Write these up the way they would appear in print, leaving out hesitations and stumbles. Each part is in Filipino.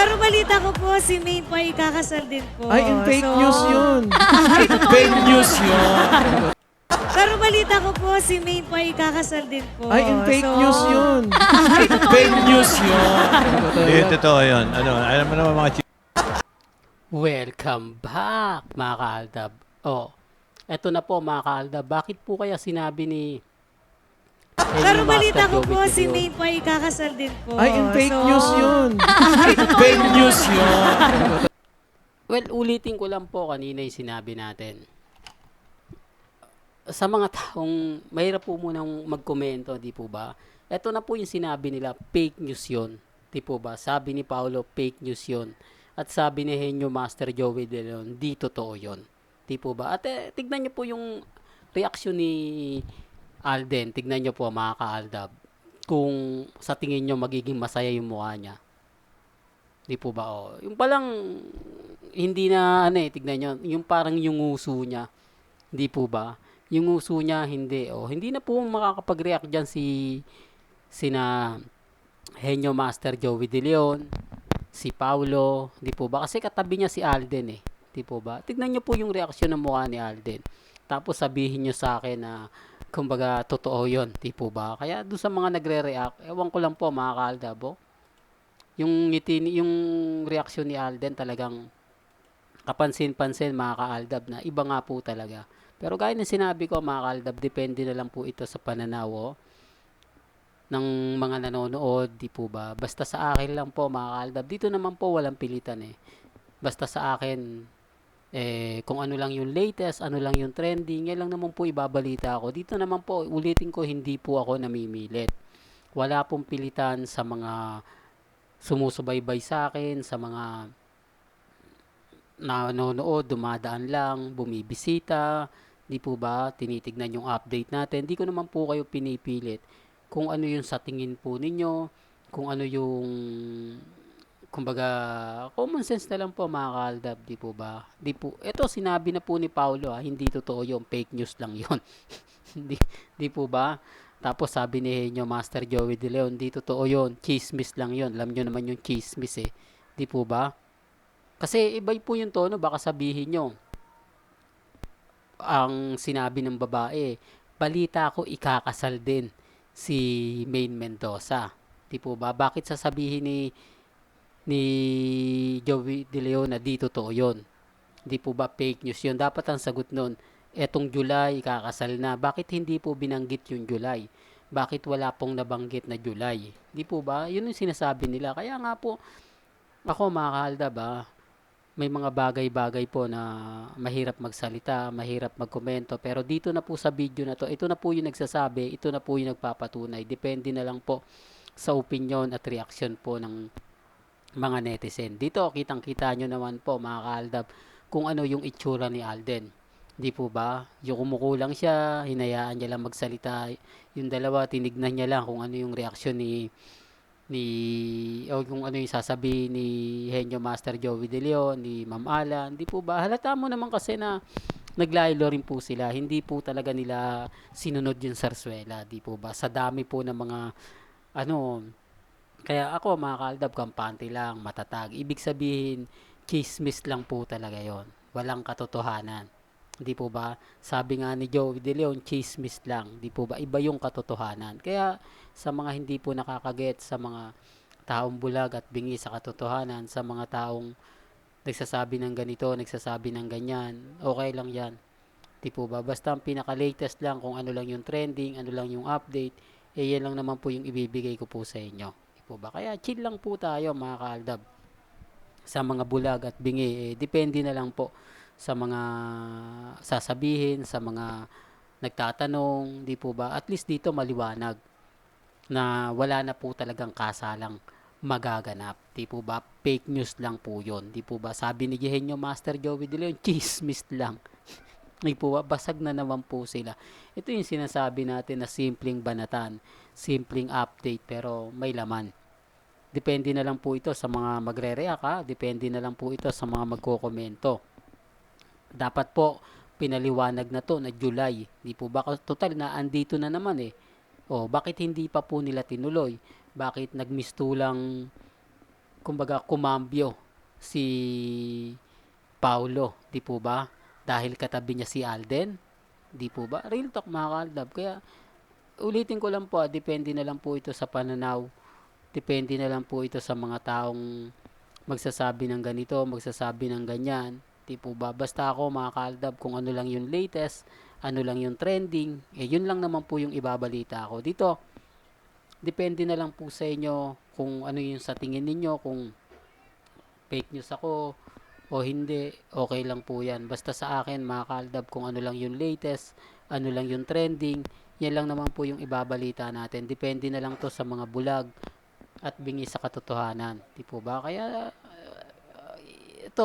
Pero balita ko po, si Maine po ay kakasal din po. Ay, yung fake news yun. Ay, totoo Fake yun. news yun. Pero balita ko po, si Maine po ay kakasal din po. Ay, yung fake news yun. Ay, totoo Fake yun. news yun. Totoo yun. Ano, alam mo naman mga Welcome back, mga kaaldab. Oh, eto na po mga kaaldab. Bakit po kaya sinabi ni Pero balita ko Joey po, De si Leon? Maine po ay kakasal din po. Ay, yung fake news yun. Ay, totoo Fake yun. news yun. Well, ulitin ko lang po kanina yung sinabi natin. Sa mga taong mahirap po munang magkomento, di po ba? Eto na po yung sinabi nila, fake news yun. Di po ba? Sabi ni Paolo, fake news yun. At sabi ni Henyo Master Joey De Leon, di totoo yun. Di po ba? At tignan nyo po yung reaksyon ni Alden. Tignan nyo po mga kaaldab. Kung sa tingin nyo magiging masaya yung mukha niya. Di po ba? Oh, yung palang hindi na tignan nyo. Yung parang yung nguso niya. Di po ba? Yung nguso niya hindi. Oh, hindi na po makakapag-react diyan sina Henyo Master Joey De Leon, si Paulo, di po ba? Kasi katabi niya si Alden eh. Di po ba? Tignan niyo po yung reaksyon ng mukha ni Alden. Tapos sabihin niyo sa akin na kumbaga totoo 'yon, di po ba? Kaya doon sa mga nagre-react, ewan ko lang po mga kaaldabo. Yung ngiti, yung reaksyon ni Alden talagang kapansin-pansin mga kaaldab na iba nga po talaga. Pero gaya ng sinabi ko mga kaaldab, depende na lang po ito sa pananaw ng mga nanonood, di po ba? Basta sa akin lang po mga kaaldab. Dito naman po walang pilitan eh. Basta sa akin, kung ano lang yung latest, ano lang yung trending, yan lang naman po ibabalita ako. Dito naman po, ulitin ko, hindi po ako namimilit. Wala pong pilitan sa mga sumusubaybay sa akin, sa mga nanonood, dumadaan lang, bumibisita, di po ba? Tinitignan yung update natin. Di ko naman po kayo pinipilit kung ano yung sa tingin po ninyo, kung ano yung kumbaga common sense na lang po mga kaaldab, di po ba? Di po, ito sinabi na po ni Paulo hindi totoo yung fake news lang yon. di po ba? Tapos sabi ni Henyo Master Joey De Leon, di totoo yon, chismis lang yon. Alam nyo naman yung chismis eh. Di po ba? Kasi iba po yung tono, baka sabihin nyo, ang sinabi ng babae, balita ko ikakasal din si Maine Mendoza. Di po ba? Bakit sasabihin ni Joey De Leon na di totoo yun? Di po ba fake news yun? Dapat ang sagot nun, etong July, kakasal na. Bakit hindi po binanggit yung July? Bakit wala pong nabanggit na July? Di po ba? Yun yung sinasabi nila. Kaya nga po, ako mga kaaldab may mga bagay-bagay po na mahirap magsalita, mahirap magkomento. Pero dito na po sa video na to, ito na po yung nagsasabi, ito na po yung nagpapatunay. Depende na lang po sa opinion at reaction po ng mga netizen. Dito, kitang-kita nyo naman po mga kaaldab kung ano yung itsura ni Alden. Di po ba? Yung kumukulang siya, hinayaan niya lang magsalita. Yung dalawa, tinignan niya lang kung ano yung reaksyon o kung ano yung sasabihin ni Henyo Master Joey De Leon, ni Ma'am Alan. Di po ba? Halata mo naman kasi na naglaylo rin po sila. Hindi po talaga nila sinunod yung sarswela. Di po ba? Sa dami po ng mga kaya ako mga kaaldab, kampante lang, matatag. Ibig sabihin, chismis lang po talaga yon. Walang katotohanan. Di po ba? Sabi nga ni Joey De Leon, chismis lang. Di po ba? Iba yung katotohanan. Kaya sa mga hindi po nakakaget, sa mga taong bulag at bingi sa katotohanan, sa mga taong nagsasabi ng ganito, nagsasabi ng ganyan, okay lang yan. Di po ba? Basta ang pinaka-latest lang kung ano lang yung trending, ano lang yung update, yan lang naman po yung ibibigay ko po sa inyo. Di po ba? Kaya chill lang po tayo mga kaaldab. Sa mga bulag at bingi, depende na lang po sa mga sasabihin, sa mga nagtatanong, di po ba? At least dito maliwanag na wala na po talagang kasalang magaganap. Di po ba? Fake news lang po yun. Di po ba? Sabi ni Henyo Master Joey De Leon, chismis lang. Di po ba? Basag na naman po sila. Ito yung sinasabi natin na simpleng banatan, simpleng update, pero may laman. Depende na lang po ito sa mga magre-react Depende na lang po ito sa mga magko-komento. Dapat po pinaliwanag na to na July. Di po ba? Total na andito na naman eh. Bakit hindi pa po nila tinuloy? Bakit nagmistulang kumbaga kumambyo si Paulo, di po ba? Dahil katabi niya si Alden, di po ba? Real talk mga kaaldab. Kaya ulitin ko lang po, depende na lang po ito sa pananaw. Depende na lang po ito sa mga taong magsasabi ng ganito, magsasabi ng ganyan. Di po ba? Basta ako mga kaaldab, kung ano lang yung latest, ano lang yung trending, yun lang naman po yung ibabalita ako. Dito, depende na lang po sa inyo kung ano yung sa tingin ninyo, kung fake news ako o hindi, okay lang po yan. Basta sa akin, mga kaaldab, kung ano lang yung latest, ano lang yung trending, yan lang naman po yung ibabalita natin. Depende na lang to sa mga bulag at bingi sa katotohanan. Di po ba? Kaya, ito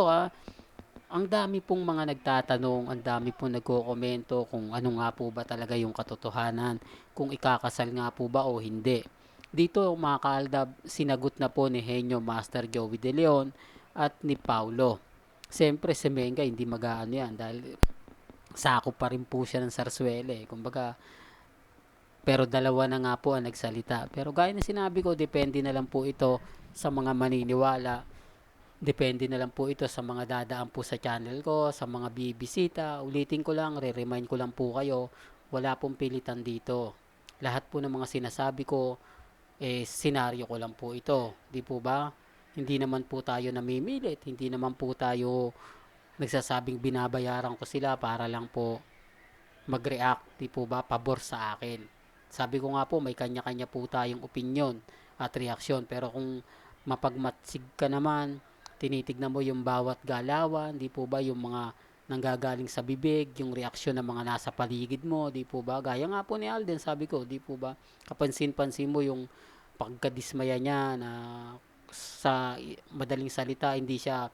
ang dami pong mga nagtatanong, ang dami pong nagko-komento kung ano nga po ba talaga yung katotohanan, kung ikakasal nga po ba o hindi. Dito mga kaaldab, sinagot na po ni Henyo Master Joey De Leon at ni Paulo. Siyempre si Menga hindi mag-aano yan dahil sakop pa rin po siya ng Sarsuela. Kumbaga, pero dalawa na nga po ang nagsalita. Pero gaya na sinabi ko, depende na lang po ito sa mga maniniwala. Depende na lang po ito sa mga dadaan po sa channel ko, sa mga bibisita. Ulitin ko lang, re-remind ko lang po kayo, wala pong pilitan dito. Lahat po ng mga sinasabi ko, senaryo ko lang po ito. Di po ba? Hindi naman po tayo namimilit. Hindi naman po tayo nagsasabing binabayaran ko sila para lang po mag-react. Di po ba? Pabor sa akin. Sabi ko nga po, may kanya-kanya po tayong opinion at reaksyon. Pero kung mapagmatsig ka naman, tinitignan mo yung bawat galawan, di po ba, yung mga nanggagaling sa bibig, yung reaksyon ng mga nasa paligid mo, di po ba? Gaya nga po ni Alden, sabi ko, di po ba? Kapansin-pansin mo yung pagkadismaya niya na sa madaling salita, hindi siya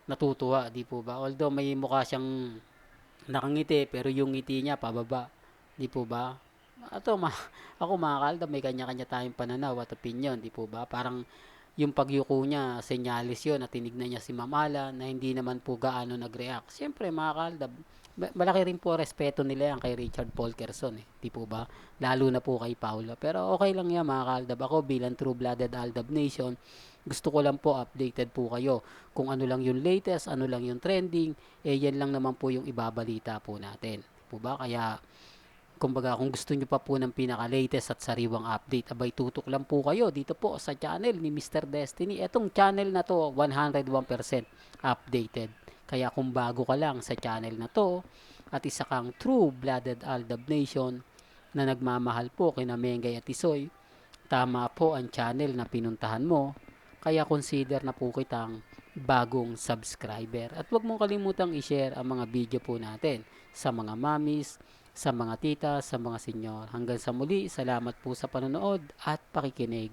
natutuwa, di po ba? Although may mukha siyang nakangiti, pero yung ngiti niya pababa, di po ba? Ako mga kalda, may kanya-kanya tayong pananaw at opinion, di po ba? Parang yung pagyuko niya, senyalis yun, at tinignan niya si Mamala na hindi naman po gaano nag-react. Siyempre, mga kalda, malaki rin po respeto nila yan kay Richard Polkerson, di po ba? Lalo na po kay Paula. Pero okay lang yan, mga kalda. Ako bilang True-Blooded Aldab Nation, gusto ko lang po updated po kayo. Kung ano lang yung latest, ano lang yung trending, yan lang naman po yung ibabalita po natin. Di po ba? Kaya, kumbaga kung gusto nyo pa po ng pinaka-latest at sariwang update, abay tutok lang po kayo dito po sa channel ni Mr. Destiny. Etong channel na to, 101% updated. Kaya kung bago ka lang sa channel na to, at isa kang True-Blooded Aldab Nation na nagmamahal po kina Mengay at Isoy, tama po ang channel na pinuntahan mo. Kaya consider na po kitang bagong subscriber. At huwag mong kalimutang i-share ang mga video po natin sa mga mamis, sa mga tita, sa mga senyor. Hanggang sa muli, salamat po sa panonood at pakikinig.